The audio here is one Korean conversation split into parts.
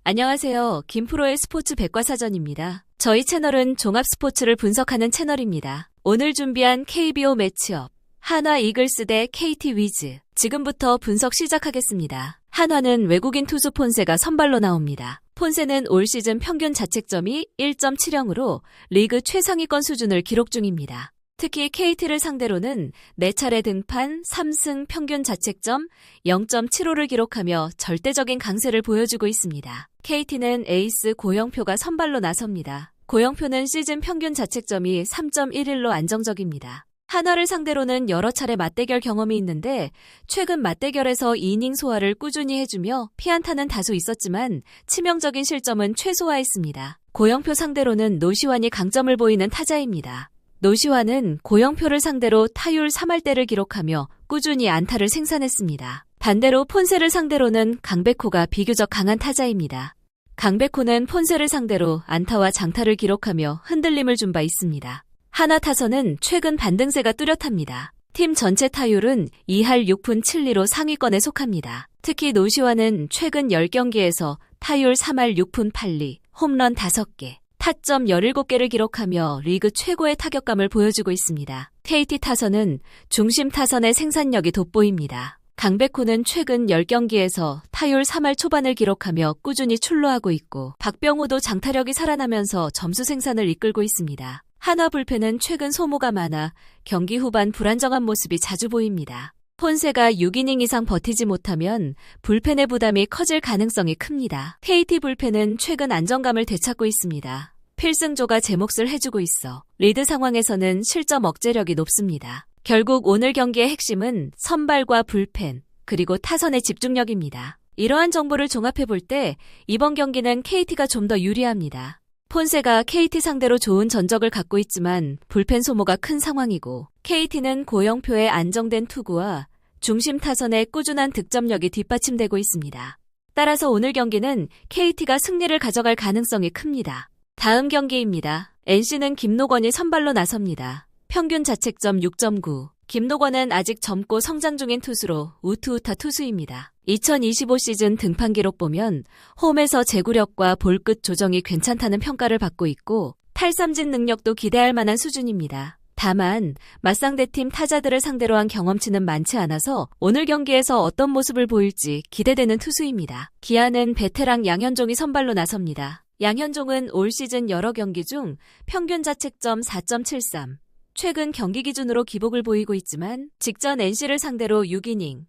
안녕하세요. 김프로의 스포츠 백과사전입니다. 저희 채널은 종합 스포츠를 분석하는 채널입니다. 오늘 준비한 KBO 매치업, 한화 이글스 대 KT 위즈. 지금부터 분석 시작하겠습니다. 한화는 외국인 투수 폰세가 선발로 나옵니다. 폰세는 올 시즌 평균 자책점이 1.70으로 리그 최상위권 수준을 기록 중입니다. 특히 KT를 상대로는 4차례 등판 3승 평균 자책점 0.75를 기록하며 절대적인 강세를 보여주고 있습니다. KT는 에이스 고영표가 선발로 나섭니다. 고영표는 시즌 평균 자책점이 3.11로 안정적입니다. 한화를 상대로는 여러 차례 맞대결 경험이 있는데 최근 맞대결에서 이닝 소화를 꾸준히 해주며 피안타는 다소 있었지만 치명적인 실점은 최소화했습니다. 고영표 상대로는 노시환이 강점을 보이는 타자입니다. 노시환은 고영표를 상대로 타율 3할대를 기록하며 꾸준히 안타를 생산했습니다. 반대로 폰세를 상대로는 강백호가 비교적 강한 타자입니다. 강백호는 폰세를 상대로 안타와 장타를 기록하며 흔들림을 준 바 있습니다. 한화 타선은 최근 반등세가 뚜렷합니다. 팀 전체 타율은 2할 6푼 7리로 상위권에 속합니다. 특히 노시환은 최근 10경기에서 타율 3할 6푼 8리, 홈런 5개, 타점 17개를 기록하며 리그 최고의 타격감을 보여주고 있습니다. KT 타선은 중심 타선의 생산력이 돋보입니다. 강백호는 최근 10경기에서 타율 3할 초반을 기록하며 꾸준히 출루하고 있고 박병호도 장타력이 살아나면서 점수 생산을 이끌고 있습니다. 한화 불펜은 최근 소모가 많아 경기 후반 불안정한 모습이 자주 보입니다. 폰세가 6이닝 이상 버티지 못하면 불펜의 부담이 커질 가능성이 큽니다. KT 불펜은 최근 안정감을 되찾고 있습니다. 필승조가 제 몫을 해주고 있어 리드 상황에서는 실점 억제력이 높습니다. 결국 오늘 경기의 핵심은 선발과 불펜, 그리고 타선의 집중력입니다. 이러한 정보를 종합해볼 때 이번 경기는 KT가 좀 더 유리합니다. 폰세가 KT 상대로 좋은 전적을 갖고 있지만 불펜 소모가 큰 상황이고 KT는 고영표의 안정된 투구와 중심 타선의 꾸준한 득점력이 뒷받침되고 있습니다. 따라서 오늘 경기는 KT가 승리를 가져갈 가능성이 큽니다. 다음 경기입니다. NC는 김노건이 선발로 나섭니다. 평균 자책점 6.9. 김노건은 아직 젊고 성장 중인 투수로 우투우타 투수입니다. 2025 시즌 등판 기록 보면 홈에서 제구력과 볼끝 조정이 괜찮다는 평가를 받고 있고 탈삼진 능력도 기대할 만한 수준입니다. 다만 맞상대팀 타자들을 상대로 한 경험치는 많지 않아서 오늘 경기에서 어떤 모습을 보일지 기대되는 투수입니다. 기아는 베테랑 양현종이 선발로 나섭니다. 양현종은 올 시즌 여러 경기 중 평균 자책점 4.73, 최근 경기 기준으로 기복을 보이고 있지만 직전 NC를 상대로 6이닝,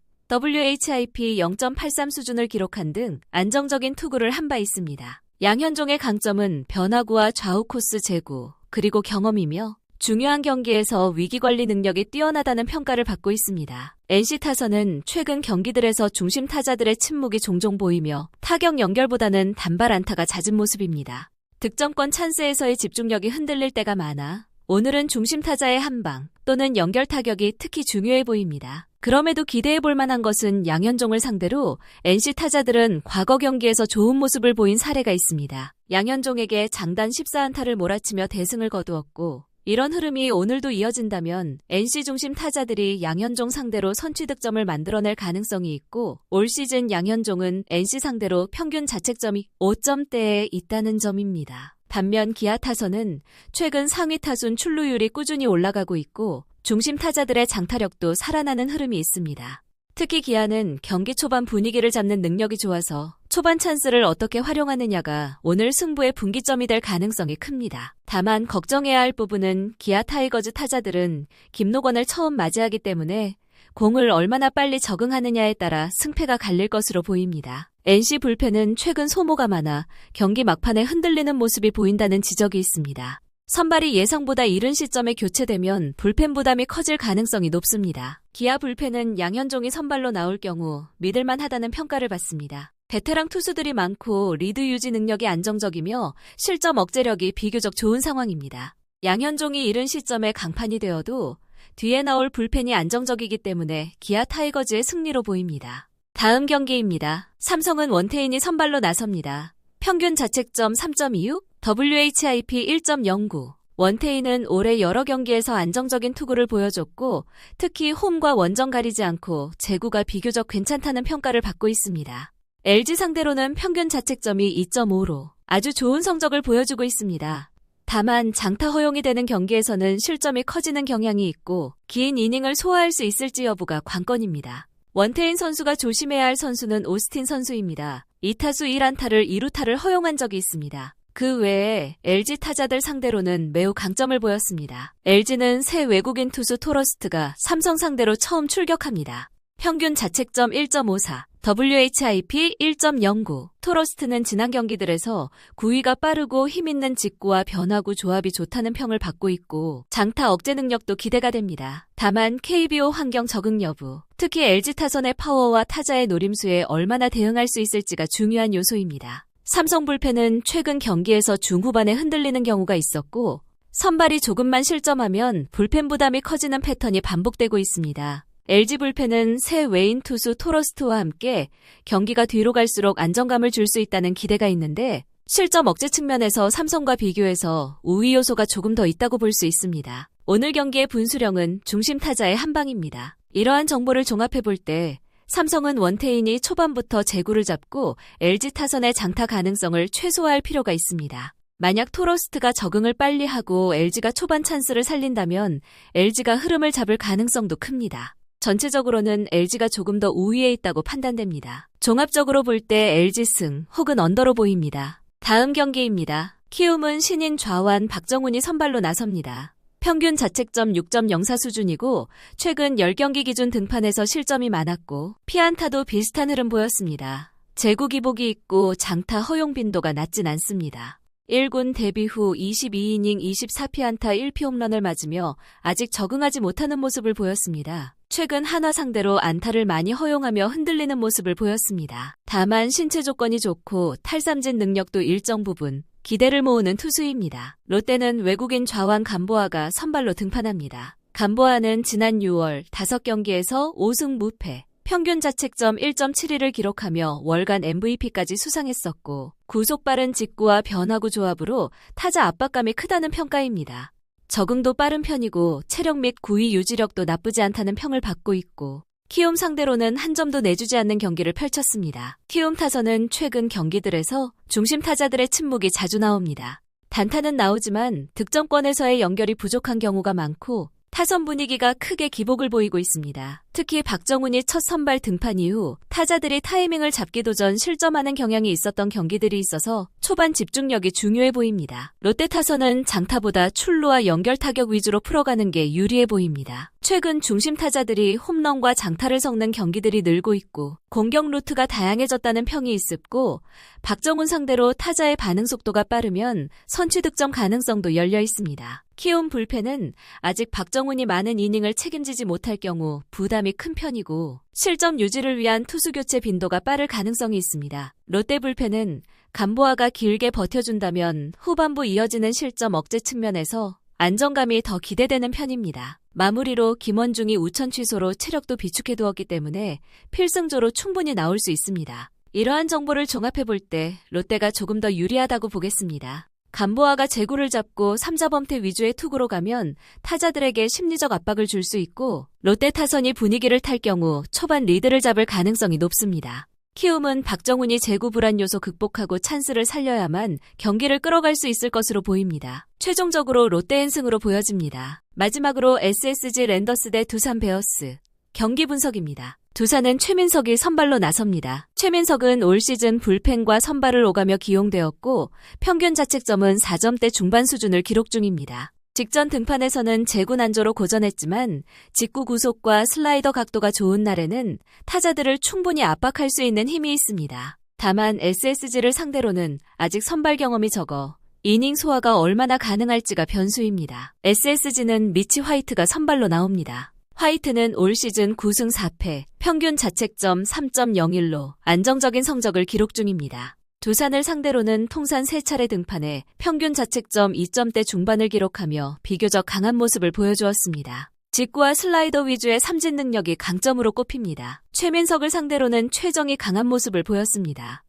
WHIP 0.83 수준을 기록한 등 안정적인 투구를 한 바 있습니다. 양현종의 강점은 변화구와 좌우 코스 제구, 그리고 경험이며 중요한 경기에서 위기관리 능력이 뛰어나다는 평가를 받고 있습니다. NC 타선은 최근 경기들에서 중심 타자들의 침묵이 종종 보이며 타격 연결보다는 단발 안타가 잦은 모습입니다. 득점권 찬스에서의 집중력이 흔들릴 때가 많아 오늘은 중심 타자의 한방 또는 연결 타격이 특히 중요해 보입니다. 그럼에도 기대해볼 만한 것은 양현종을 상대로 NC 타자들은 과거 경기에서 좋은 모습을 보인 사례가 있습니다. 양현종에게 장단 14안타를 몰아치며 대승을 거두었고 이런 흐름이 오늘도 이어진다면 NC 중심 타자들이 양현종 상대로 선취 득점을 만들어낼 가능성이 있고 올 시즌 양현종은 NC 상대로 평균 자책점이 5점대에 있다는 점입니다. 반면 기아 타선은 최근 상위 타순 출루율이 꾸준히 올라가고 있고 중심 타자들의 장타력도 살아나는 흐름이 있습니다. 특히 기아는 경기 초반 분위기를 잡는 능력이 좋아서 초반 찬스를 어떻게 활용하느냐가 오늘 승부의 분기점이 될 가능성이 큽니다. 다만 걱정해야 할 부분은 기아 타이거즈 타자들은 김노건을 처음 맞이하기 때문에 공을 얼마나 빨리 적응하느냐에 따라 승패가 갈릴 것으로 보입니다. NC 불펜은 최근 소모가 많아 경기 막판에 흔들리는 모습이 보인다는 지적이 있습니다. 선발이 예상보다 이른 시점에 교체되면 불펜 부담이 커질 가능성이 높습니다. 기아 불펜은 양현종이 선발로 나올 경우 믿을만하다는 평가를 받습니다. 베테랑 투수들이 많고 리드 유지 능력이 안정적이며 실점 억제력이 비교적 좋은 상황입니다. 양현종이 이른 시점에 강판이 되어도 뒤에 나올 불펜이 안정적이기 때문에 기아 타이거즈의 승리로 보입니다. 다음 경기입니다. 삼성은 원태인이 선발로 나섭니다. 평균 자책점 3.26, WHIP 1.09. 원태인은 올해 여러 경기에서 안정적인 투구를 보여줬고 특히 홈과 원정 가리지 않고 제구가 비교적 괜찮다는 평가를 받고 있습니다. LG 상대로는 평균 자책점이 2.5로 아주 좋은 성적을 보여주고 있습니다. 다만 장타 허용이 되는 경기에서는 실점이 커지는 경향이 있고 긴 이닝을 소화할 수 있을지 여부가 관건입니다. 원태인 선수가 조심해야 할 선수는 오스틴 선수입니다. 2타수 1안타를 2루타를 허용한 적이 있습니다. 그 외에 LG 타자들 상대로는 매우 강점을 보였습니다. LG는 새 외국인 투수 토러스트가 삼성 상대로 처음 출격합니다. 평균 자책점 1.54, WHIP 1.09. 토러스트는 지난 경기들에서 구위가 빠르고 힘있는 직구와 변화구 조합이 좋다는 평을 받고 있고 장타 억제 능력도 기대가 됩니다. 다만 KBO 환경 적응 여부, 특히 LG 타선의 파워와 타자의 노림수에 얼마나 대응할 수 있을지가 중요한 요소입니다. 삼성 불펜은 최근 경기에서 중후반에 흔들리는 경우가 있었고 선발이 조금만 실점하면 불펜 부담이 커지는 패턴이 반복되고 있습니다. LG 불펜은 새 외인 투수 토러스트와 함께 경기가 뒤로 갈수록 안정감을 줄 수 있다는 기대가 있는데 실점 억제 측면에서 삼성과 비교해서 우위 요소가 조금 더 있다고 볼 수 있습니다. 오늘 경기의 분수령은 중심 타자의 한방입니다. 이러한 정보를 종합해 볼 때 삼성은 원태인이 초반부터 제구를 잡고 LG 타선의 장타 가능성을 최소화할 필요가 있습니다. 만약 토러스트가 적응을 빨리 하고 LG가 초반 찬스를 살린다면 LG가 흐름을 잡을 가능성도 큽니다. 전체적으로는 LG가 조금 더 우위에 있다고 판단됩니다. 종합적으로 볼 때 LG 승 혹은 언더로 보입니다. 다음 경기입니다. 키움은 신인 좌완 박정훈이 선발로 나섭니다. 평균 자책점 6.04 수준이고 최근 10경기 기준 등판에서 실점이 많았고 피안타도 비슷한 흐름 보였습니다. 제구 기복이 있고 장타 허용 빈도가 낮진 않습니다. 1군 데뷔 후 22이닝 24피안타 1피 홈런을 맞으며 아직 적응하지 못하는 모습을 보였습니다. 최근 한화 상대로 안타를 많이 허용하며 흔들리는 모습을 보였습니다. 다만 신체 조건이 좋고 탈삼진 능력도 일정 부분 기대를 모으는 투수입니다. 롯데는 외국인 좌완 감보아가 선발로 등판합니다. 감보아는 지난 6월 5경기에서 5승 무패, 평균 자책점 1.72를 기록하며 월간 MVP까지 수상했었고 구속 빠른 직구와 변화구 조합으로 타자 압박감이 크다는 평가입니다. 적응도 빠른 편이고 체력 및 구위 유지력도 나쁘지 않다는 평을 받고 있고 키움 상대로는 한 점도 내주지 않는 경기를 펼쳤습니다. 키움 타선은 최근 경기들에서 중심 타자들의 침묵이 자주 나옵니다. 단타는 나오지만 득점권에서의 연결이 부족한 경우가 많고 타선 분위기가 크게 기복을 보이고 있습니다. 특히 박정훈이 첫 선발 등판 이후 타자들이 타이밍을 잡기도 전 실점하는 경향이 있었던 경기들이 있어서 초반 집중력이 중요해 보입니다. 롯데 타선은 장타보다 출루와 연결 타격 위주로 풀어가는 게 유리해 보입니다. 최근 중심 타자들이 홈런과 장타를 섞는 경기들이 늘고 있고 공격 루트가 다양해졌다는 평이 있었고 박정훈 상대로 타자의 반응 속도가 빠르면 선취 득점 가능성도 열려 있습니다. 키움 불펜은 아직 박정훈이 많은 이닝을 책임지지 못할 경우 부담이 큰 편이고 실점 유지를 위한 투수 교체 빈도가 빠를 가능성이 있습니다. 롯데 불펜은 감보아가 길게 버텨준다면 후반부 이어지는 실점 억제 측면에서 안정감이 더 기대되는 편입니다. 마무리로 김원중이 우천 취소로 체력도 비축해두었기 때문에 필승조로 충분히 나올 수 있습니다. 이러한 정보를 종합해볼 때 롯데가 조금 더 유리하다고 보겠습니다. 감보아가 제구를 잡고 3자범퇴 위주의 투구로 가면 타자들에게 심리적 압박을 줄 수 있고 롯데 타선이 분위기를 탈 경우 초반 리드를 잡을 가능성이 높습니다. 키움은 박정훈이 제구 불안 요소 극복하고 찬스를 살려야만 경기를 끌어갈 수 있을 것으로 보입니다. 최종적으로 롯데엔 승으로 보여집니다. 마지막으로 SSG 랜더스 대 두산 베어스 경기 분석입니다. 두산은 최민석이 선발로 나섭니다. 최민석은 올 시즌 불펜과 선발을 오가며 기용되었고 평균 자책점은 4점대 중반 수준을 기록 중입니다. 직전 등판에서는 제구 난조로 고전했지만 직구 구속과 슬라이더 각도가 좋은 날에는 타자들을 충분히 압박할 수 있는 힘이 있습니다. 다만 SSG를 상대로는 아직 선발 경험이 적어 이닝 소화가 얼마나 가능할지가 변수입니다. SSG는 미치 화이트가 선발로 나옵니다. 화이트는 올 시즌 9승 4패, 평균 자책점 3.01로 안정적인 성적을 기록 중입니다. 두산을 상대로는 통산 3차례 등판해 평균 자책점 2점대 중반을 기록하며 비교적 강한 모습을 보여주었습니다. 직구와 슬라이더 위주의 삼진 능력이 강점으로 꼽힙니다. 최민석을 상대로는 최정이 강한 모습을 보였습니다.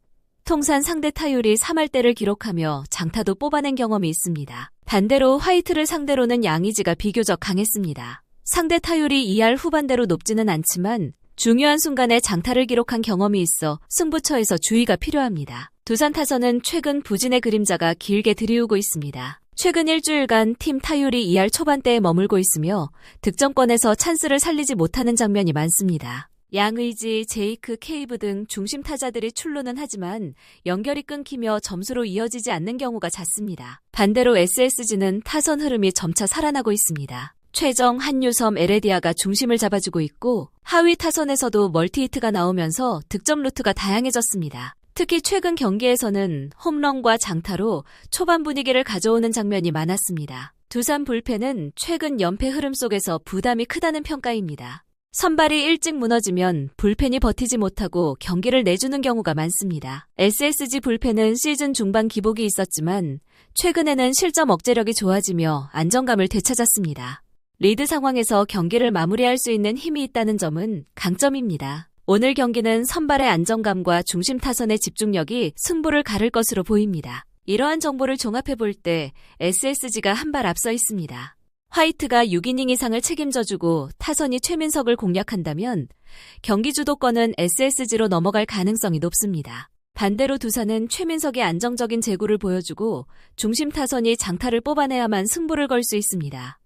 통산 상대 타율이 3할대를 기록하며 장타도 뽑아낸 경험이 있습니다. 반대로 화이트를 상대로는 양의지가 비교적 강했습니다. 상대 타율이 2할 후반대로 높지는 않지만 중요한 순간에 장타를 기록한 경험이 있어 승부처에서 주의가 필요합니다. 두산 타선은 최근 부진의 그림자가 길게 들이우고 있습니다. 최근 일주일간 팀 타율이 2할 초반대에 머물고 있으며 득점권에서 찬스를 살리지 못하는 장면이 많습니다. 양의지, 제이크, 케이브 등 중심 타자들이 출루는 하지만 연결이 끊기며 점수로 이어지지 않는 경우가 잦습니다. 반대로 SSG는 타선 흐름이 점차 살아나고 있습니다. 최정, 한유섬, 에레디아가 중심을 잡아주고 있고 하위 타선에서도 멀티히트가 나오면서 득점 루트가 다양해졌습니다. 특히 최근 경기에서는 홈런과 장타로 초반 분위기를 가져오는 장면이 많았습니다. 두산 불펜은 최근 연패 흐름 속에서 부담이 크다는 평가입니다. 선발이 일찍 무너지면 불펜이 버티지 못하고 경기를 내주는 경우가 많습니다. SSG 불펜은 시즌 중반 기복이 있었지만 최근에는 실점 억제력이 좋아지며 안정감을 되찾았습니다. 리드 상황에서 경기를 마무리할 수 있는 힘이 있다는 점은 강점입니다. 오늘 경기는 선발의 안정감과 중심 타선의 집중력이 승부를 가를 것으로 보입니다. 이러한 정보를 종합해볼 때 SSG가 한 발 앞서 있습니다. 화이트가 6이닝 이상을 책임져주고 타선이 최민석을 공략한다면 경기 주도권은 SSG로 넘어갈 가능성이 높습니다. 반대로 두산은 최민석이 안정적인 제구를 보여주고 중심 타선이 장타를 뽑아내야만 승부를 걸 수 있습니다.